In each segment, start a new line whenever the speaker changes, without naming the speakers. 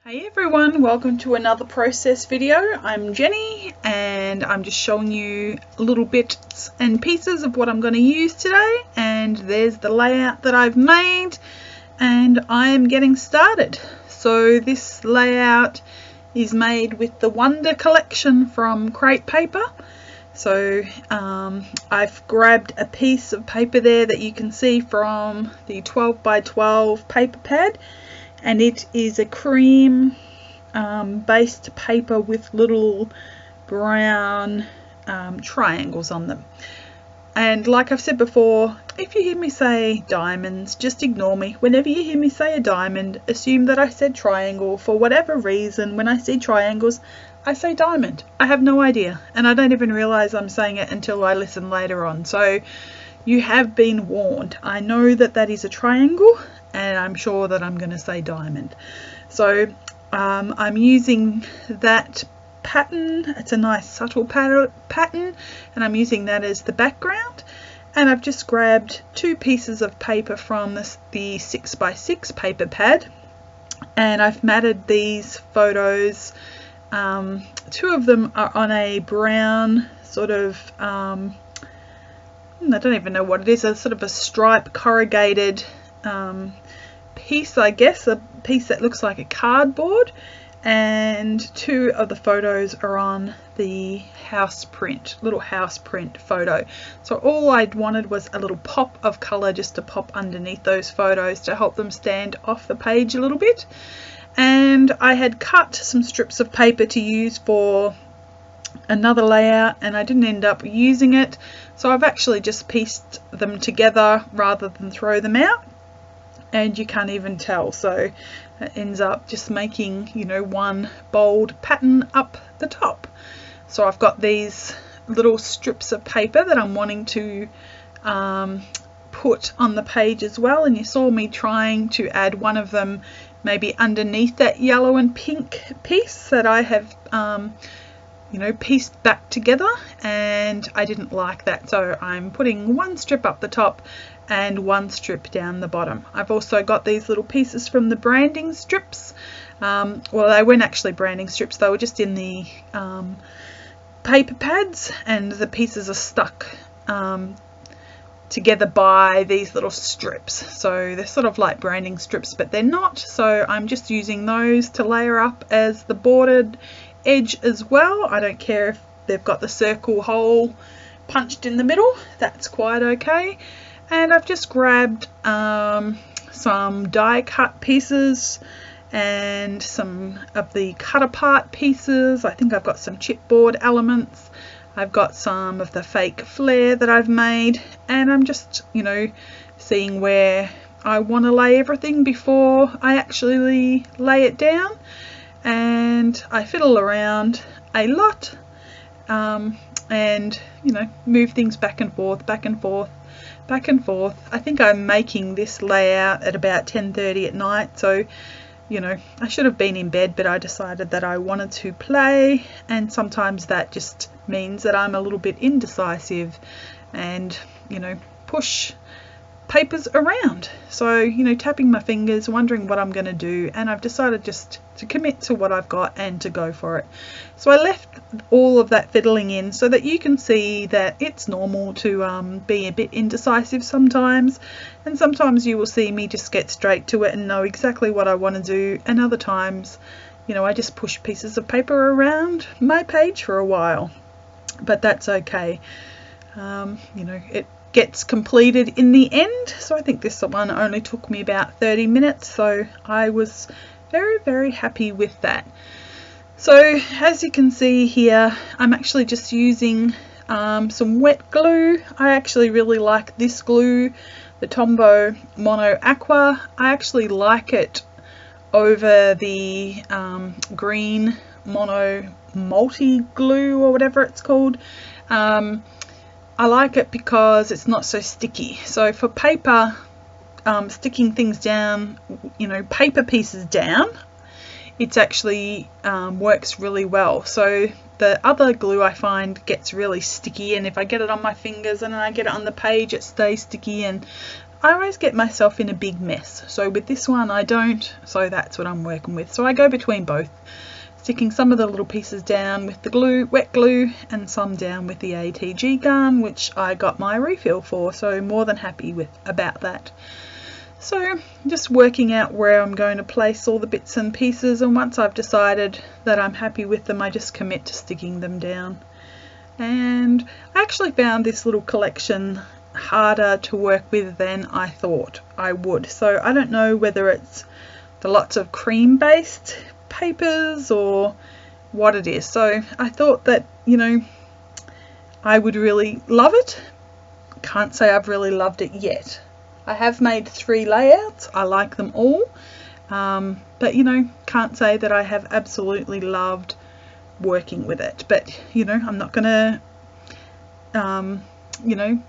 Hey everyone, welcome to another process video. I'm Jenny and I'm just showing you little bits and pieces of what I'm going to use today, and there's the layout that I've made and I am getting started. So this layout is made with the Wonder collection from Crate Paper. So I've grabbed a piece of paper there that you can see from the 12 by 12 paper pad, and it is a cream based paper with little brown triangles on them. And like I've said before, if you hear me say diamonds, just ignore me. Whenever you hear me say a diamond, assume that I said triangle. For whatever reason, when I see triangles, I say diamond. I have no idea, and I don't even realize I'm saying it until I listen later on. So you have been warned. I know that that is a triangle, and I'm sure that I'm going to say diamond. So I'm using that pattern. It's a nice subtle pattern, and I'm using that as the background. And I've just grabbed two pieces of paper from the 6x6 paper pad, and I've matted these photos. Two of them are on a brown sort of I don't even know what it is, a sort of a stripe corrugated piece, I guess, a piece that looks like a cardboard, and two of the photos are on the house print, little house print photo. So all I wanted was a little pop of colour just to pop underneath those photos to help them stand off the page a little bit. And I had cut some strips of paper to use for another layout, and I didn't end up using it, so I've actually just pieced them together rather than throw them out, and you can't even tell. So it ends up just making, you know, one bold pattern up the top. So I've got these little strips of paper that I'm wanting to put on the page as well, and you saw me trying to add one of them maybe underneath that yellow and pink piece that I have you know, pieced back together, and I didn't like that, so I'm putting one strip up the top and one strip down the bottom. I've also got these little pieces from the branding strips. Well, they weren't actually branding strips, they were just in the paper pads, and the pieces are stuck together by these little strips, so they're sort of like branding strips, but they're not. So I'm just using those to layer up as the bordered edge as well. I don't care if they've got the circle hole punched in the middle, that's quite okay. And I've just grabbed some die cut pieces and some of the cut apart pieces. I think I've got some chipboard elements. I've got some of the fake flare that I've made, and I'm just, you know, seeing where I want to lay everything before I actually lay it down. And I fiddle around a lot and, you know, move things back and forth, back and forth, back and forth. I think I'm making this layout at about 10:30 at night, so, you know, I should have been in bed, but I decided that I wanted to play, and sometimes that just means that I'm a little bit indecisive and, you know, push papers around. So, you know, tapping my fingers, wondering what I'm going to do, and I've decided just to commit to what I've got and to go for it. So I left all of that fiddling in so that you can see that it's normal to be a bit indecisive sometimes, and sometimes you will see me just get straight to it and know exactly what I want to do, and other times, you know, I just push pieces of paper around my page for a while, but that's okay. You know, it gets completed in the end. So I think this one only took me about 30 minutes, so I was very happy with that. So as you can see here, I'm actually just using some wet glue. I actually really like this glue, the Tombow Mono Aqua. I actually like it over the green Mono Multi glue, or whatever it's called. I like it because it's not so sticky. So for paper, sticking things down, you know, paper pieces down, it's actually works really well. So the other glue I find gets really sticky, and if I get it on my fingers and I get it on the page, it stays sticky, and I always get myself in a big mess. So with this one I don't, so that's what I'm working with. So I go between both, sticking some of the little pieces down with the glue, wet glue, and some down with the ATG gun, which I got my refill for, so more than happy about that. So just working out where I'm going to place all the bits and pieces, and once I've decided that I'm happy with them, I just commit to sticking them down. And I actually found this little collection harder to work with than I thought I would. So I don't know whether it's the lots of cream based papers or what it is. So I thought that, you know, I would really love it. Can't say I've really loved it yet. I have made 3 layouts. I like them all, but you know, can't say that I have absolutely loved working with it. But you know, I'm not gonna you know,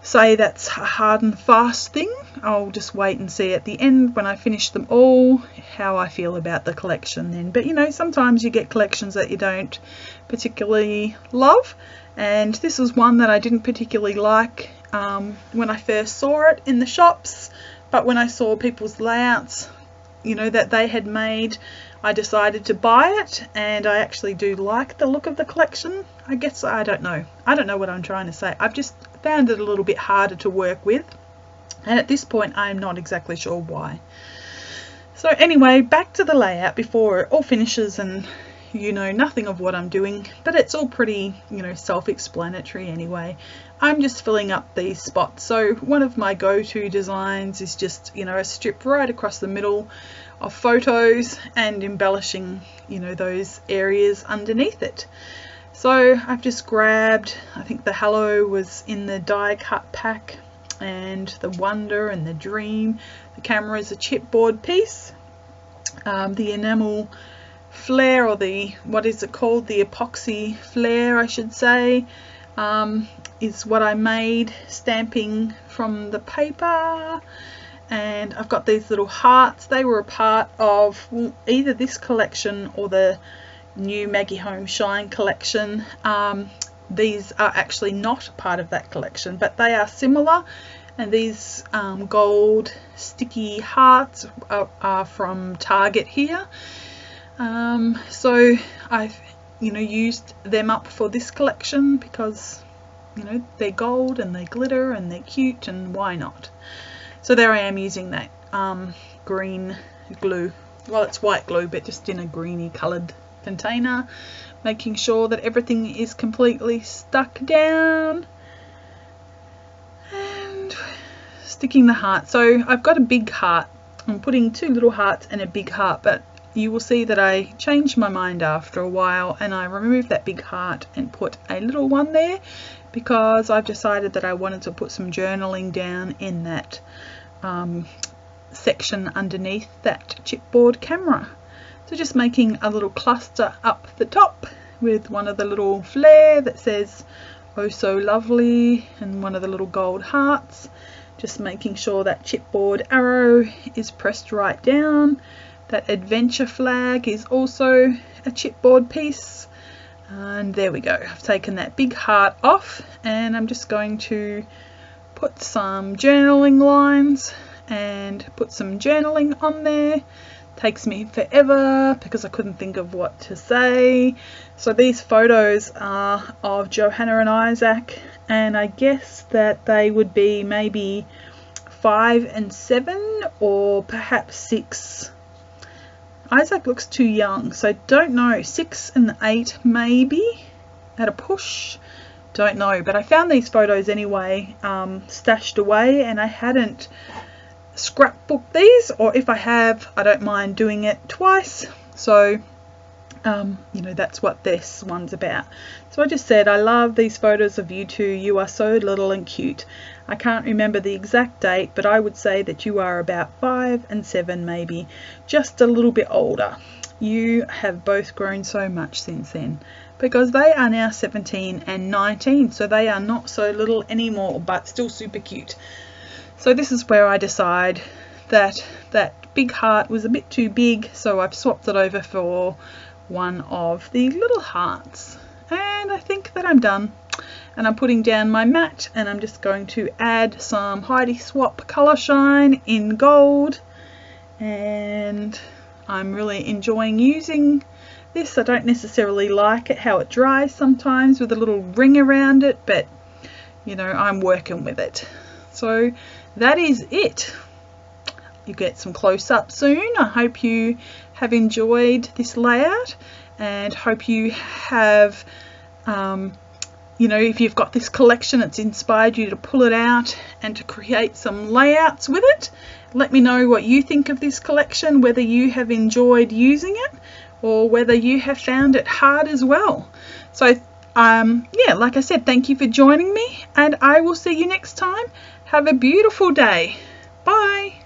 say that's a hard and fast thing. I'll just wait and see at the end when I finish them all how I feel about the collection then. But you know, sometimes you get collections that you don't particularly love, and this was one that I didn't particularly like when I first saw it in the shops, but when I saw people's layouts, you know, that they had made, I decided to buy it, and I actually do like the look of the collection. I guess I don't know what I'm trying to say. I've just found it a little bit harder to work with, and at this point I'm not exactly sure why. So anyway, back to the layout before it all finishes, and you know nothing of what I'm doing, but it's all pretty, you know, self-explanatory anyway. I'm just filling up these spots. So one of my go-to designs is just, you know, a strip right across the middle of photos and embellishing, you know, those areas underneath it. So I've just grabbed, I think the Hello was in the die cut pack, and the Wonder and the Dream. The camera is a chipboard piece. The enamel flare, or the, what is it called, the epoxy flare I should say, is what I made, stamping from the paper. And I've got these little hearts. They were a part of either this collection or the new Maggie Home Shine collection. These are actually not part of that collection, but they are similar, and these gold sticky hearts are from Target here. So I've, you know, used them up for this collection because, you know, they're gold and they glitter and they're cute, and why not? So there I am using that green glue. Well, it's white glue, but just in a greeny coloured container, making sure that everything is completely stuck down, and sticking the heart. So I've got a big heart. I'm putting 2 little hearts and a big heart, but you will see that I changed my mind after a while, and I removed that big heart and put a little one there, because I've decided that I wanted to put some journaling down in that section underneath that chipboard camera. So just making a little cluster up the top with one of the little flare that says "Oh so lovely" and one of the little gold hearts. Just making sure that chipboard arrow is pressed right down. That adventure flag is also a chipboard piece. And there we go. I've taken that big heart off, and I'm just going to put some journaling lines and put some journaling on there. Takes me forever because I couldn't think of what to say. So these photos are of Johanna and Isaac, and I guess that they would be maybe 5 and 7, or perhaps 6. Isaac looks too young, so don't know. 6 and 8 maybe at a push, don't know. But I found these photos anyway, stashed away, and I hadn't scrapbooked these, or if I have, I don't mind doing it twice. So you know, that's what this one's about. So I just said, I love these photos of you two. You are so little and cute. I can't remember the exact date, but I would say that you are about 5 and 7 maybe, just a little bit older. You have both grown so much since then, because they are now 17 and 19, so they are not so little anymore, but still super cute. So this is where I decide that that big heart was a bit too big, so I've swapped it over for one of the little hearts, and I think that I'm done. and I'm putting down my mat, and I'm just going to add some Heidi Swapp Colour Shine in gold, and I'm really enjoying using this. I don't necessarily like it how it dries sometimes with a little ring around it, but you know, I'm working with it. So that is it. You get some close-up soon. I hope you have enjoyed this layout, and hope you have you know, if you've got this collection, it's inspired you to pull it out and to create some layouts with it. Let me know what you think of this collection, whether you have enjoyed using it or whether you have found it hard as well. So yeah, like I said, thank you for joining me, and I will see you next time. Have a beautiful day. Bye.